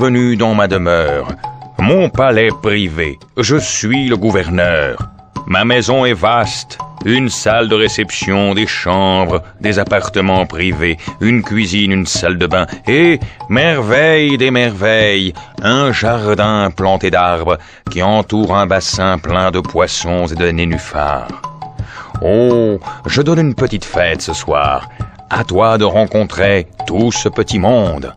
bienvenue dans ma demeure, mon palais privé. Je suis le gouverneur. Ma maison est vaste, une salle de réception, des chambres, des appartements privés, une cuisine, une salle de bain et, merveille des merveilles, un jardin planté d'arbres qui entoure un bassin plein de poissons et de nénuphars. Oh, je donne une petite fête ce soir. À toi de rencontrer tout ce petit monde.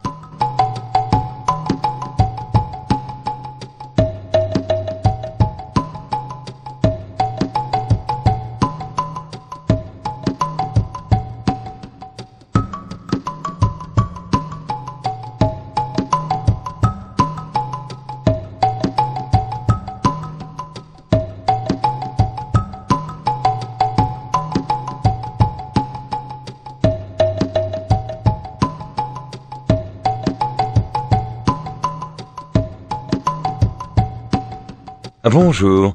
Bonjour,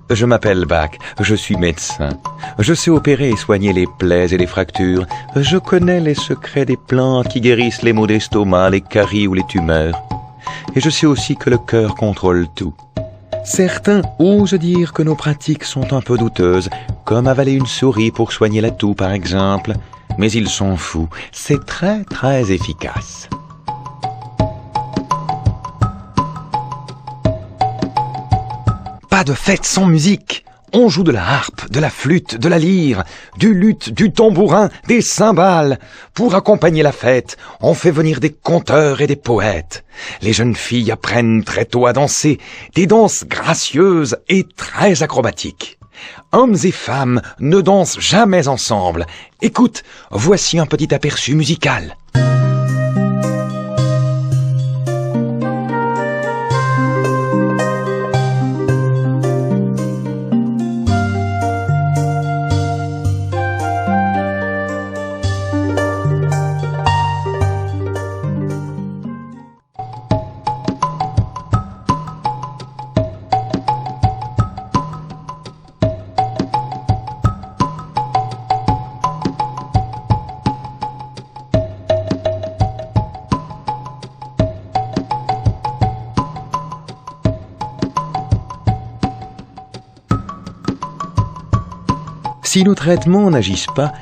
je m'appelle Bach, je suis médecin. Je sais opérer et soigner les plaies et les fractures. Je connais les secrets des plantes qui guérissent les maux d'estomac, les caries ou les tumeurs. Et je sais aussi que le cœur contrôle tout. Certains osent dire que nos pratiques sont un peu douteuses, comme avaler une souris pour soigner la toux par exemple. Mais ils sont fous, c'est très très efficace. Pas de fête sans musique. On joue de la harpe, de la flûte, de la lyre, du luth, du tambourin, des cymbales. Pour accompagner la fête, on fait venir des conteurs et des poètes. Les jeunes filles apprennent très tôt à danser, des danses gracieuses et très acrobatiques. Hommes et femmes ne dansent jamais ensemble. Écoute, voici un petit aperçu musical. Si nos traitements n'agissent pas,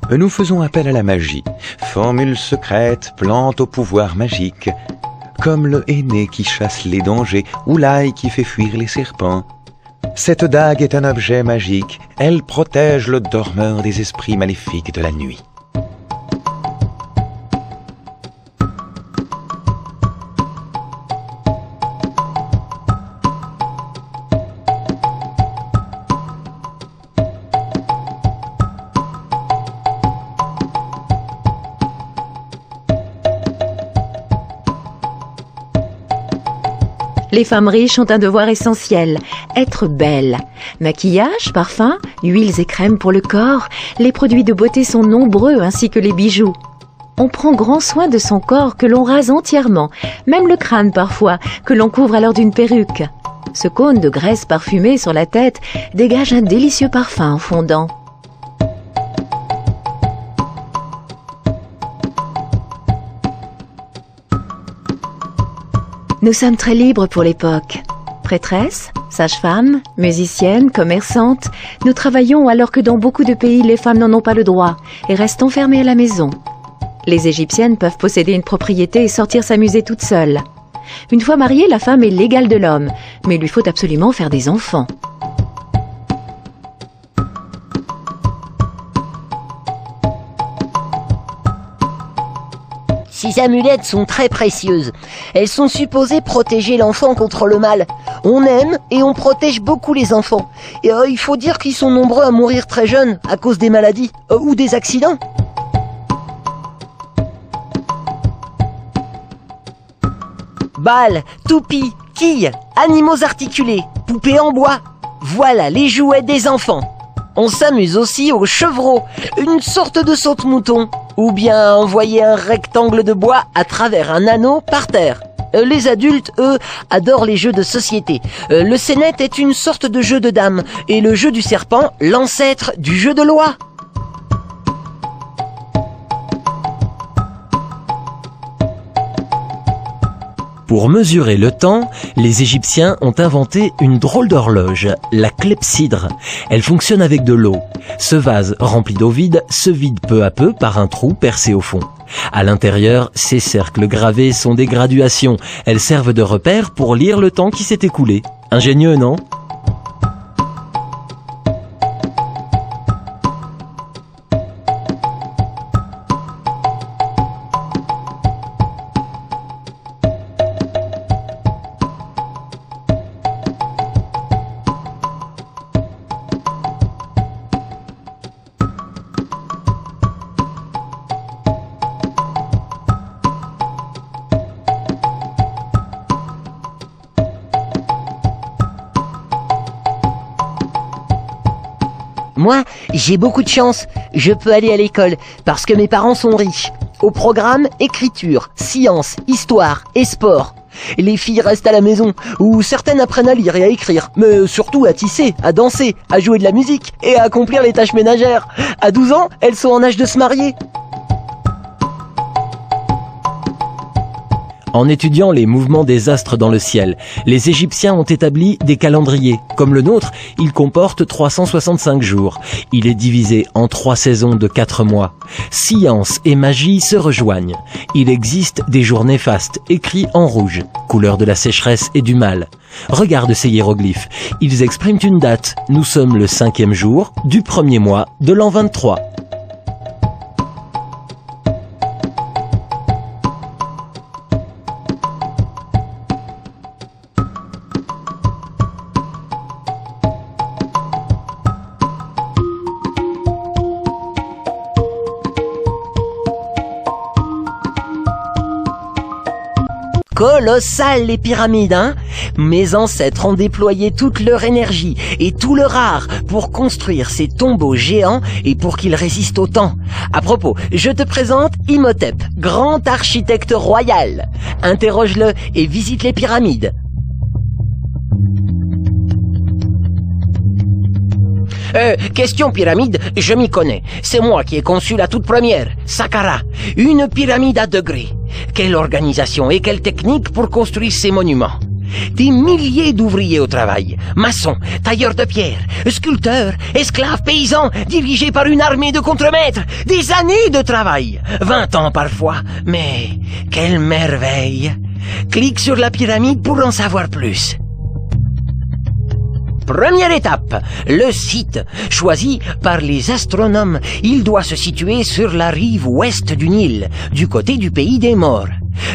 nous faisons appel à la magie. Formule secrète, plante au pouvoir magique, comme le henné qui chasse les dangers ou l'ail qui fait fuir les serpents. Cette dague est un objet magique, elle protège le dormeur des esprits maléfiques de la nuit. Les femmes riches ont un devoir essentiel, être belles. Maquillage, parfum, huiles et crèmes pour le corps, les produits de beauté sont nombreux ainsi que les bijoux. On prend grand soin de son corps que l'on rase entièrement, même le crâne parfois, que l'on couvre alors d'une perruque. Ce cône de graisse parfumée sur la tête dégage un délicieux parfum en fondant. Nous sommes très libres pour l'époque. Prêtresses, sages-femmes, musiciennes, commerçantes, nous travaillons alors que dans beaucoup de pays, les femmes n'en ont pas le droit et restent enfermées à la maison. Les Égyptiennes peuvent posséder une propriété et sortir s'amuser toutes seules. Une fois mariée, la femme est l'égale de l'homme, mais il lui faut absolument faire des enfants. Ces amulettes sont très précieuses. Elles sont supposées protéger l'enfant contre le mal. On aime et on protège beaucoup les enfants. Et il faut dire qu'ils sont nombreux à mourir très jeunes à cause des maladies ou des accidents. Balles, toupies, quilles, animaux articulés, poupées en bois. Voilà les jouets des enfants. On s'amuse aussi au chevreau, une sorte de saute-mouton, ou bien envoyer un rectangle de bois à travers un anneau par terre. Les adultes, eux, adorent les jeux de société. Le sénète est une sorte de jeu de dames, et le jeu du serpent, l'ancêtre du jeu de loi. Pour mesurer le temps, les Égyptiens ont inventé une drôle d'horloge, la clepsydre. Elle fonctionne avec de l'eau. Ce vase rempli d'eau vide se vide peu à peu par un trou percé au fond. À l'intérieur, ces cercles gravés sont des graduations. Elles servent de repère pour lire le temps qui s'est écoulé. Ingénieux, non ? Moi, j'ai beaucoup de chance. Je peux aller à l'école parce que mes parents sont riches. Au programme, écriture, sciences, histoire et sport. Les filles restent à la maison, où certaines apprennent à lire et à écrire, mais surtout à tisser, à danser, à jouer de la musique et à accomplir les tâches ménagères. À 12 ans, elles sont en âge de se marier. En étudiant les mouvements des astres dans le ciel, les Égyptiens ont établi des calendriers. Comme le nôtre, il comporte 365 jours. Il est divisé en 3 saisons de 4 mois. Science et magie se rejoignent. Il existe des jours néfastes, écrits en rouge, couleur de la sécheresse et du mal. Regarde ces hiéroglyphes. Ils expriment une date. Nous sommes le 5e jour du 1er mois de l'an 23. Colossales les pyramides, hein? Mes ancêtres ont déployé toute leur énergie et tout leur art pour construire ces tombeaux géants et pour qu'ils résistent au temps. À propos, je te présente Imhotep, grand architecte royal. Interroge-le et visite les pyramides. Question pyramide, je m'y connais. C'est moi qui ai conçu la toute première, Saqqara, une pyramide à degrés. Quelle organisation et quelle technique pour construire ces monuments. Des milliers d'ouvriers au travail, maçons, tailleurs de pierre, sculpteurs, esclaves paysans, dirigés par une armée de contremaîtres. Des années de travail, 20 ans parfois, mais quelle merveille. Clique sur la pyramide pour en savoir plus. Première étape, le site. Choisi par les astronomes, il doit se situer sur la rive ouest du Nil, du côté du pays des morts.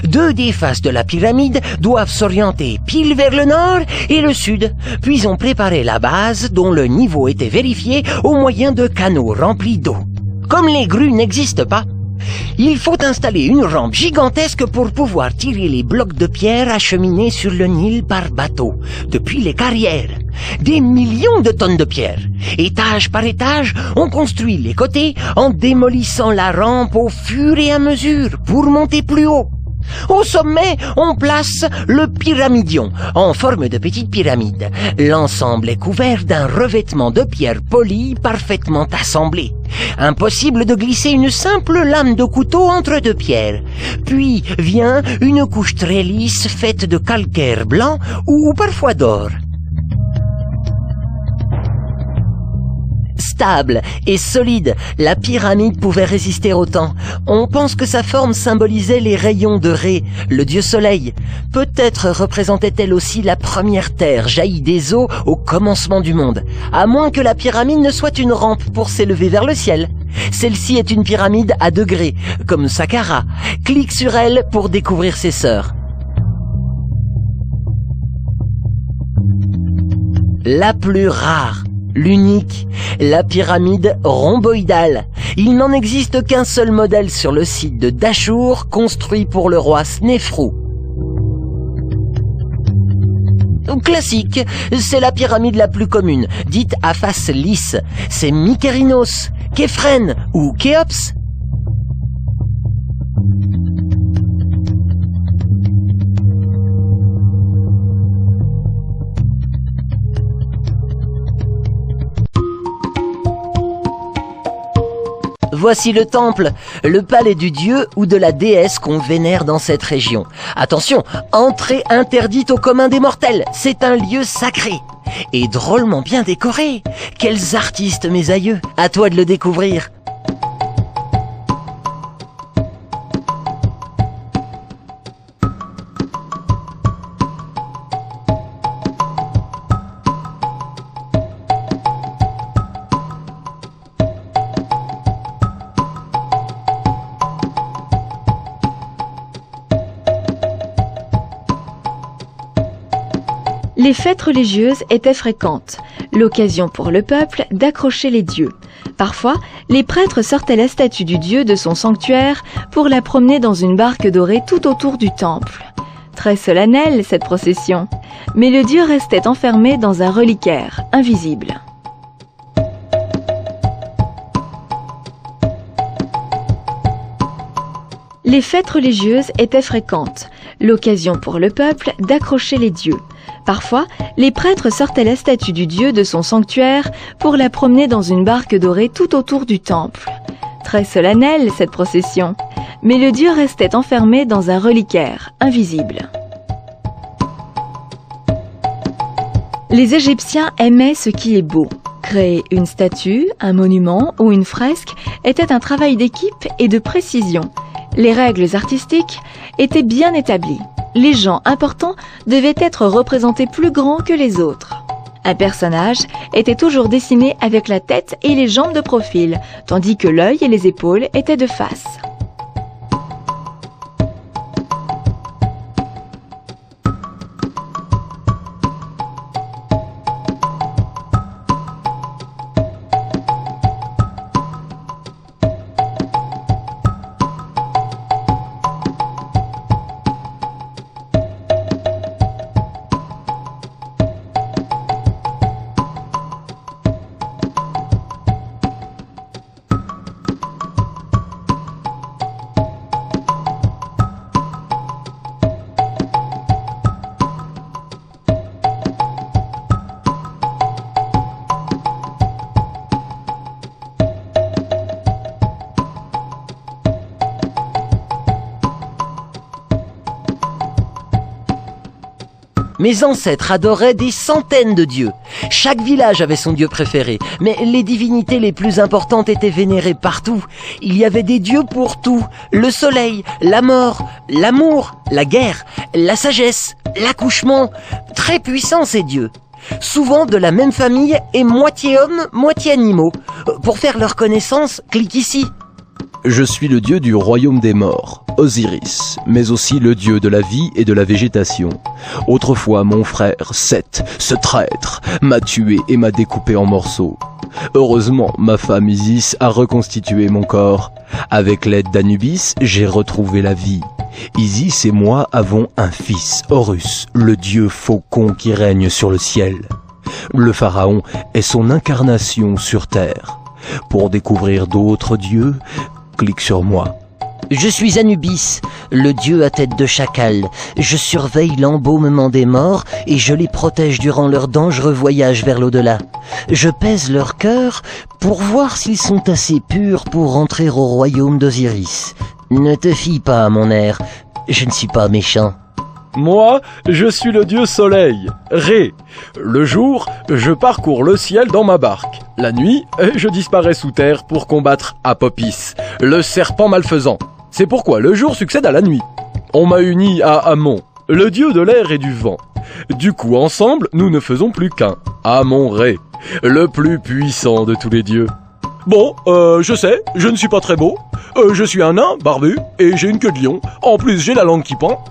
2 des faces de la pyramide doivent s'orienter pile vers le nord et le sud, puis on préparait la base dont le niveau était vérifié au moyen de canaux remplis d'eau. Comme les grues n'existent pas, il faut installer une rampe gigantesque pour pouvoir tirer les blocs de pierre acheminés sur le Nil par bateau, depuis les carrières. Des millions de tonnes de pierre. Étage par étage, on construit les côtés en démolissant la rampe au fur et à mesure pour monter plus haut. Au sommet, on place le pyramidion, en forme de petite pyramide. L'ensemble est couvert d'un revêtement de pierre polie parfaitement assemblé. Impossible de glisser une simple lame de couteau entre 2 pierres. Puis vient une couche très lisse faite de calcaire blanc ou parfois d'or. Stable et solide, la pyramide pouvait résister au temps. On pense que sa forme symbolisait les rayons de Ré, le dieu soleil. Peut-être représentait-elle aussi la première terre jaillie des eaux au commencement du monde, à moins que la pyramide ne soit une rampe pour s'élever vers le ciel. Celle-ci est une pyramide à degrés, comme Saqqara. Clique sur elle pour découvrir ses sœurs. La plus rare, l'unique, la pyramide rhomboïdale. Il n'en existe qu'un seul modèle sur le site de Dachour, construit pour le roi Snéfrou. Classique, c'est la pyramide la plus commune, dite à face lisse. C'est Mykérinos, Képhrène ou Khéops. Voici le temple, le palais du dieu ou de la déesse qu'on vénère dans cette région. Attention, entrée interdite au commun des mortels, c'est un lieu sacré. Et drôlement bien décoré. Quels artistes, mes aïeux, à toi de le découvrir. Les fêtes religieuses étaient fréquentes, l'occasion pour le peuple d'accrocher les dieux. Parfois, les prêtres sortaient la statue du dieu de son sanctuaire pour la promener dans une barque dorée tout autour du temple. Très solennelle cette procession, mais le dieu restait enfermé dans un reliquaire invisible. Les fêtes religieuses étaient fréquentes, l'occasion pour le peuple d'accrocher les dieux. Parfois, les prêtres sortaient la statue du dieu de son sanctuaire pour la promener dans une barque dorée tout autour du temple. Très solennelle cette procession, mais le dieu restait enfermé dans un reliquaire invisible. Les Égyptiens aimaient ce qui est beau. Créer une statue, un monument ou une fresque était un travail d'équipe et de précision. Les règles artistiques étaient bien établies. Les gens importants devaient être représentés plus grands que les autres. Un personnage était toujours dessiné avec la tête et les jambes de profil, tandis que l'œil et les épaules étaient de face. Mes ancêtres adoraient des centaines de dieux. Chaque village avait son dieu préféré, mais les divinités les plus importantes étaient vénérées partout. Il y avait des dieux pour tout. Le soleil, la mort, l'amour, la guerre, la sagesse, l'accouchement. Très puissants ces dieux. Souvent de la même famille et moitié hommes, moitié animaux. Pour faire leur connaissance, clique ici. Je suis le dieu du royaume des morts, Osiris, mais aussi le dieu de la vie et de la végétation. Autrefois, mon frère, Seth, ce traître, m'a tué et m'a découpé en morceaux. Heureusement, ma femme Isis a reconstitué mon corps. Avec l'aide d'Anubis, j'ai retrouvé la vie. Isis et moi avons un fils, Horus, le dieu faucon qui règne sur le ciel. Le pharaon est son incarnation sur terre. Pour découvrir d'autres dieux, clique sur moi. Je suis Anubis, le dieu à tête de chacal. Je surveille l'embaumement des morts et je les protège durant leur dangereux voyage vers l'au-delà. Je pèse leur cœur pour voir s'ils sont assez purs pour rentrer au royaume d'Osiris. Ne te fie pas à mon air, je ne suis pas méchant. Moi, je suis le dieu soleil, Ré. Le jour, je parcours le ciel dans ma barque. La nuit, je disparais sous terre pour combattre Apopis, le serpent malfaisant. C'est pourquoi le jour succède à la nuit. On m'a uni à Amon, le dieu de l'air et du vent. Du coup, ensemble, nous ne faisons plus qu'un. Amon-Ré, le plus puissant de tous les dieux. Bon, je sais, je ne suis pas très beau. Je suis un nain, barbu, et j'ai une queue de lion. En plus, j'ai la langue qui pend.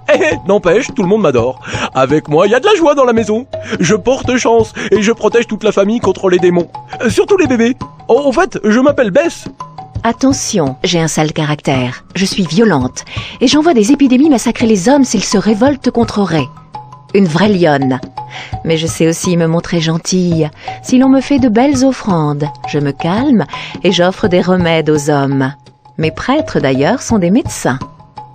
N'empêche, tout le monde m'adore. Avec moi, il y a de la joie dans la maison. Je porte chance, et je protège toute la famille contre les démons. Surtout les bébés. En fait, je m'appelle Bess. Attention, j'ai un sale caractère. Je suis violente, et j'envoie des épidémies massacrer les hommes s'ils se révoltent contre Ré. Une vraie lionne. Mais je sais aussi me montrer gentille. Si l'on me fait de belles offrandes, je me calme et j'offre des remèdes aux hommes. Mes prêtres, d'ailleurs, sont des médecins.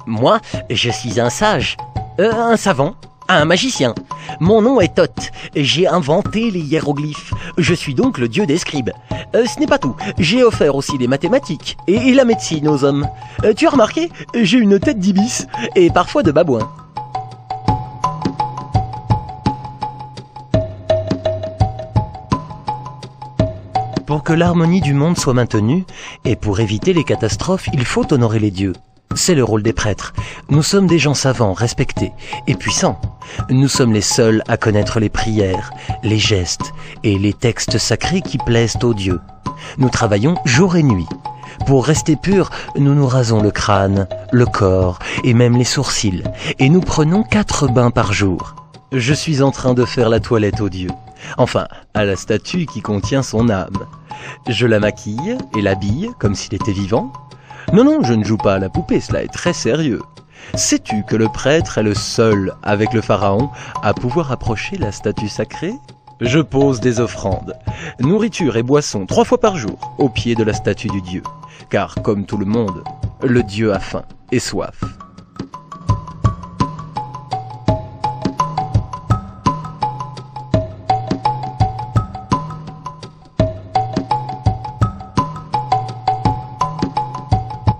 Moi, je suis un sage. Un savant. Un magicien. Mon nom est Thoth. J'ai inventé les hiéroglyphes. Je suis donc le dieu des scribes. Ce n'est pas tout. J'ai offert aussi les mathématiques et la médecine aux hommes. Tu as remarqué? J'ai une tête d'ibis et parfois de babouin. Pour que l'harmonie du monde soit maintenue, et pour éviter les catastrophes, il faut honorer les dieux. C'est le rôle des prêtres. Nous sommes des gens savants, respectés et puissants. Nous sommes les seuls à connaître les prières, les gestes et les textes sacrés qui plaisent aux dieux. Nous travaillons jour et nuit. Pour rester purs, nous nous rasons le crâne, le corps et même les sourcils. Et nous prenons 4 bains par jour. Je suis en train de faire la toilette aux dieux. Enfin, à la statue qui contient son âme. Je la maquille et l'habille comme s'il était vivant. Non, je ne joue pas à la poupée, cela est très sérieux. Sais-tu que le prêtre est le seul, avec le pharaon, à pouvoir approcher la statue sacrée? Je pose des offrandes, nourriture et boissons 3 fois par jour, au pied de la statue du dieu. Car, comme tout le monde, le dieu a faim et soif.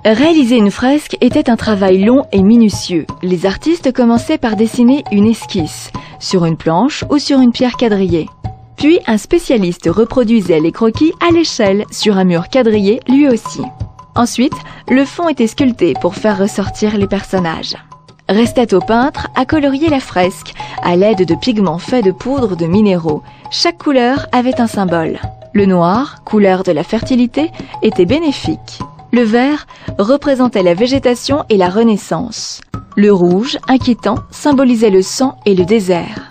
Réaliser une fresque était un travail long et minutieux. Les artistes commençaient par dessiner une esquisse, sur une planche ou sur une pierre quadrillée. Puis un spécialiste reproduisait les croquis à l'échelle, sur un mur quadrillé lui aussi. Ensuite, le fond était sculpté pour faire ressortir les personnages. Restait au peintre à colorier la fresque, à l'aide de pigments faits de poudre de minéraux. Chaque couleur avait un symbole. Le noir, couleur de la fertilité, était bénéfique. Le vert représentait la végétation et la renaissance. Le rouge, inquiétant, symbolisait le sang et le désert.